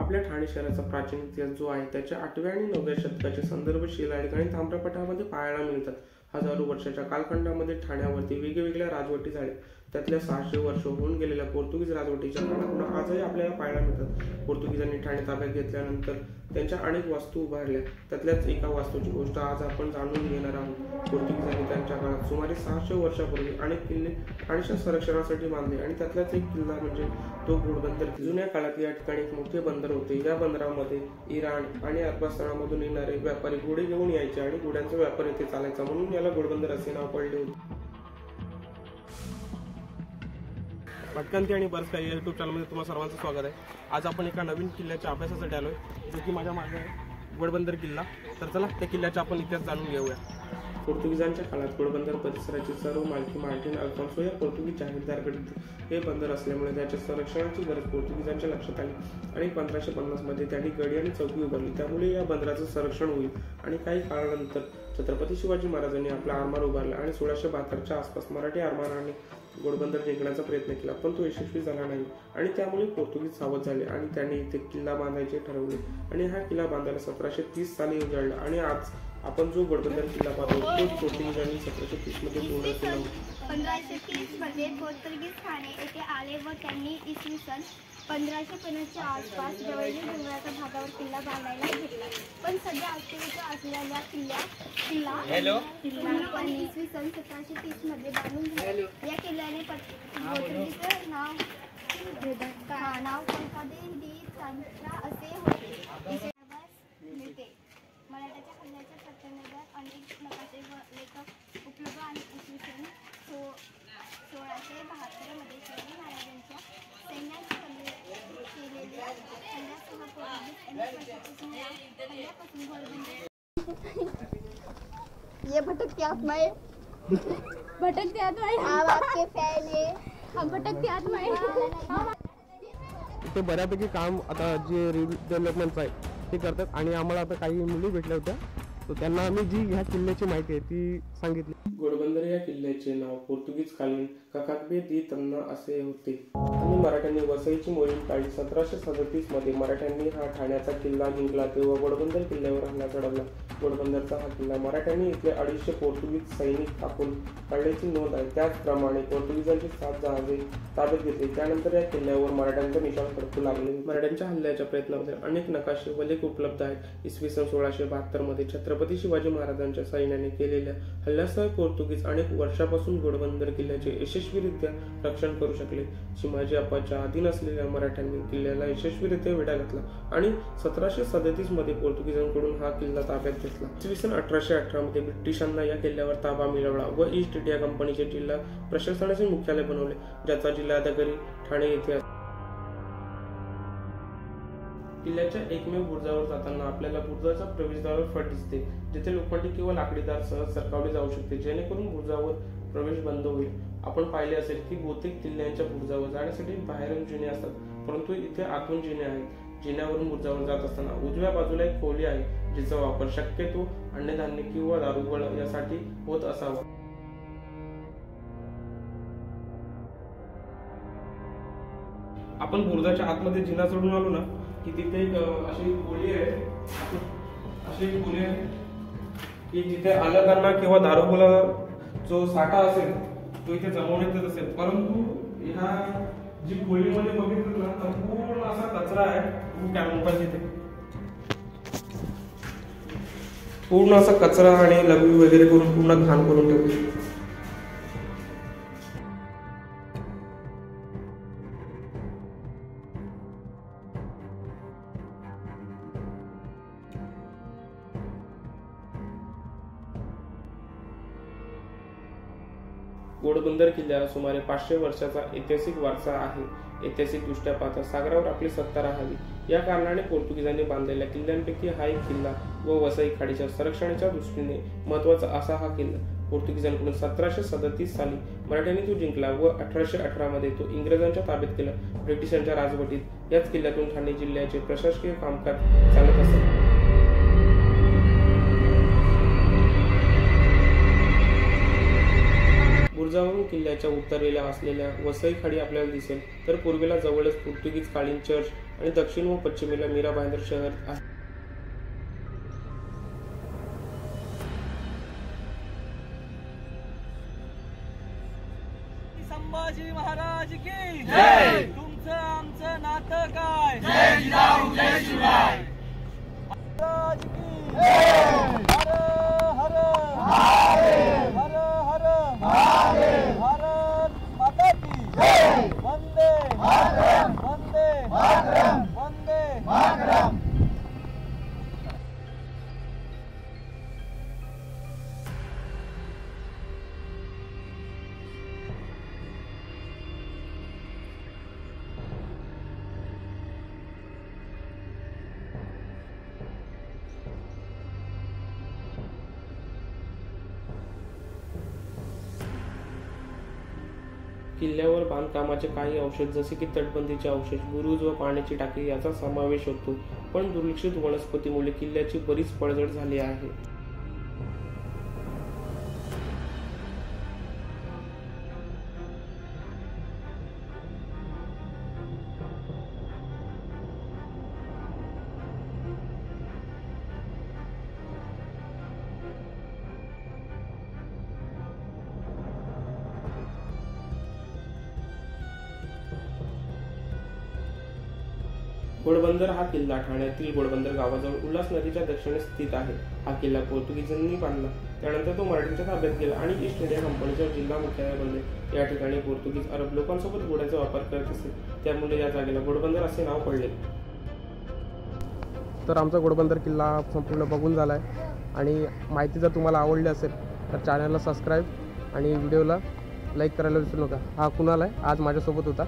आपल्या ठाणे शहराचा प्राचीन इतिहास जो आहे त्याच्या 8व्या आणि 9व्या शतकाचे संदर्भ शिलालेख आणि ताम्रपटामध्ये पाहायला मिळतात. हजारो वर्षाच्या कालखंडामध्ये ठाण्यावरती वेगवेगळ्या राजवटी झाल्या. त्यातल्या 600 वर्ष होऊन गेलेल्या पोर्तुगीज राजवटीच्या काळात आजही आपल्याला पाहायला मिळतात. पोर्तुगीजांनी ठाणे ताब्यात घेतल्यानंतर त्यांच्या अनेक वास्तू उभारल्या. त्यातल्याच एका वास्तूची गोष्ट आज आपण जाणून घेणार आहोत. पोर्तुगीजांनी त्यांच्या काळात सुमारे 600 वर्षापूर्वी अनेक किल्ले ठाणेच्या संरक्षणासाठी बांधले आणि त्यातलाच एक किल्ला म्हणजे तो घोडबंदर. जुन्या काळात या ठिकाणी एक मोठे बंदर होते. या बंदरामध्ये इराण आणि अरबस्थानामधून येणारे व्यापारी घोडे घेऊन यायचे आणि घोड्यांचा व्यापार येथे चालायचा, म्हणून याला घोडबंदर असे नाव पडले होते. भटकंती आणि बर्ड्स या यूट्यूब चॅनलमध्ये तुम्हाला सर्वांचं स्वागत आहे. आज आपण एका नवीन किल्ल्याच्या अभ्यासासाठी आलोय, जो की माझ्या मागे घोडबंदर किल्ला. तर चला त्या किल्ल्याचा आपण इतिहास जाणून घेऊया. पोर्तुगीजांच्या काळात घोडबंदर परिसराची सर्व मालकी मार्टिन अल्फॉन्सो या पोर्तुगीज जागीरदाराकडे हे बंदर असल्यामुळे त्याच्या संरक्षणाची गरज पोर्तुगीजांच्या लक्षात आली आणि 1550 मध्ये त्यांनी गडी आणि चौकी उभारली. त्यामुळे या बंदराचं संरक्षण होईल. आणि काही काळानंतर छत्रपती शिवाजी महाराजांनी आपला आरमार उभारला आणि 1672च्या आसपास मराठी आरमारांनी घोडबंदर जिंकण्याचा प्रयत्न केला, पण तो यशस्वी झाला नाही आणि त्यामुळे पोर्तुगीज सावध झाले आणि त्यांनी इथे किल्ला बांधायचे ठरवले. आणि हा किल्ला बांधायला 1730 साली उजाडला. आणि आज आपण जो घोडबंदर किल्ला पाहतो तो पोर्तुगीजांनी 1730 मध्ये पूर्ण केला. 1530 मध्ये पोर्तुगीज ठाणे येथे आले व त्यांनी इसवी सन 1550 च्या आसपास जवळील डोंगराच्या भागावर किल्ला बांधायला घेतला. पण सध्या अस्तित्वात असलेल्या किल्ला पूर्णपणे इसवी सन 1730 मध्ये बांधून झाला. या किल्ल्याने पोर्तुगीजचं नाव कंकादे दी सांत्रा असे होते. मराठ्याच्या हल्ल्याच्या पत्त्यानुसार अनेक नकाशे व लेखक उपलब्ध आणि इसवी सन 1672 मध्ये शिवाजी महाराजांच्या सैन्याने केलेल्या हल्ल्यासह पोर्तुगीज अनेक वर्षापासून घोडबंदर. ये भटकती आत्मा है, भटकती आत्मा है, हम आपके फैन है, हम भटकती आत्मा है. ते बऱ्यापैकी काम आता जे डेव्हलपमेंट आहे ते करतात आणि आम्हाला आता काही मुली भेटल्या होत्या, तर त्यांना आम्ही जी ह्या किल्ल्याची माहिती आहे ती सांगितली. घोडबंदर या किल्ल्याचे नाव पोर्तुगीज कालीन ककाकबे दी तन्ना असे होते आणि मराठ्यांनी वसईची मोहीम काढली. 1737 मध्ये मराठ्यांनी हा ठाण्याचा किल्ला जिंकला तेव्हा घोडबंदर किल्ल्यावर हल्ला चढवला. घोडबंदरचा हा किल्ला मराठ्यांनी इथले 250 पोर्तुगीज सैनिक टाकून काढल्याची नोंद आहे. त्याचप्रमाणे पोर्तुगीजांची 7 जहाजे ताब्यात घेतली. त्यानंतर या किल्ल्यावर मराठ्यांचा निशाण फडकू लागले. मराठ्यांच्या हल्ल्याच्या प्रयत्नामध्ये अनेक नकाशे व लेख उपलब्ध आहेत. इसवी सन 1672 मध्ये छत्रपती शिवाजी महाराजांच्या सैन्याने केलेल्या हल्ल्यासह पोर्तुगीज अनेक वर्षापासून घोडबंदर किल्ल्याचे यशस्वीरित्या रक्षण करू शकले. शिवाजी अप्पाच्या अधीन असलेल्या मराठ्यांनी किल्ल्याला यशस्वीरित्या वेढा घातला आणि 1737 मध्ये पोर्तुगीजांकडून हा किल्ला ताब्यात घेतला. इसवी सन 1818 मध्ये ब्रिटिशांना या किल्ल्यावर ताबा मिळवला व ईस्ट इंडिया कंपनीचे जिल्हा प्रशासनाचे मुख्यालय बनवले, ज्याचा जिल्हाधिकारी ठाणे येथे आहे. किल्ल्याच्या एकमेव बुरुजावर जाताना आपल्याला बुरुजाच्या प्रवेशद्वारावर फट दिसते, जिथे लोखंडी किंवा लाकडी दार सहज सरकावले जाऊ शकते, जेणेकरून बुरुजावर प्रवेश बंद होईल. आपण पाहिले असेल की बहुतेक किल्ल्यांच्या बुरुजावर जाण्यासाठी बाहेरून जिने असतात, परंतु इथे आतून जिने आहेत. जिन्यावरून बुरुजावर जात असताना उजव्या बाजूला एक खोली आहे, जिचा वापर शक्यतो अन्नधान्य किंवा दारुगोळा यासाठी होत असावा. आपण बुरुजाच्या आतमध्ये जिना चढून आलो ना की तिथे एक अशी खोली आहे, की जिथे अन्नधान्य किंवा दारुगोळा जो साठा असेल तो इथे जमवण्यात येत असेल. परंतु ह्या जी खोलीमध्ये बघितलं ना तर पूर्ण असा कचरा आहे. तिथे पूर्ण असा कचरा आणि लघवी वगैरे करून पूर्ण घाण करून ठेवली. घोडबंदर किल्ल्याला सुमारे 500 वर्षाचा ऐतिहासिक वारसा आहे. ऐतिहासिक दृष्ट्या पाहता सागरावर आपली सत्ता राहावी या कारणाने पोर्तुगीजांनी बांधलेल्या किल्ल्यांपैकी हा एक किल्ला व वसई खाडीच्या संरक्षणाच्या दृष्टीने महत्वाचा असा हा किल्ला पोर्तुगीजांकडून 1737 साली मराठ्यांनी तो जिंकला व 1818 मध्ये तो इंग्रजांच्या ताब्यात केला. ब्रिटिशांच्या राजवटीत याच किल्ल्यातून ठाणे जिल्ह्याचे प्रशासकीय कामकाज चालत असे. बुरुजावरून किल्ल्याच्या उत्तरेला असलेल्या वसई खाडी आपल्याला दिसेल, तर पूर्वेला जवळच पोर्तुगीज कालीन चर्च आणि दक्षिण व पश्चिमेला मीरा भाईंदर शहर आहे. संभाजी महाराज की जय. तुमचं आमचं नातं काय? जय जिजाऊ जय शिवराय. महाराज की जय. हर हर महादेव. हर हर महादेव. भारत माता की जय. वंदे मातरम. वंदे मातरम. वंदे मातरम. किल्ल्यावर बांधकामाचे काही अवशेष जसे की तटबंदीचे अवशेष, बुरुज व पाण्याची टाकी याचा समावेश होतो. पण दुर्लक्षित वनस्पतीमुळे किल्ल्याची बरीच पडझड झाली आहे. घोडबंदर हा किल्ला ठाण्यातील घोडबंदर गावाजवळ उल्हास नदीच्या दक्षिणेस स्थित आहे. हा किल्ला पोर्तुगीजांनी बांधला. त्यानंतर तो मराठ्यांच्या ताब्यात गेला आणि ईस्ट इंडिया कंपनीच्या जिल्हा मुख्यालय बनले. या ठिकाणी पोर्तुगीज अरब लोकांसोबत घोड्याचा वापर करत असे, त्यामुळे या जागेला घोडबंदर असे नाव पडले. तर आमचा घोडबंदर किल्ला संपूर्ण बघून झाला आहे आणि माहिती जर तुम्हाला आवडली असेल तर चॅनलला सबस्क्राईब आणि व्हिडिओला लाईक करायला विसरू नका. हा कुणाल आहे, आज माझ्यासोबत होता.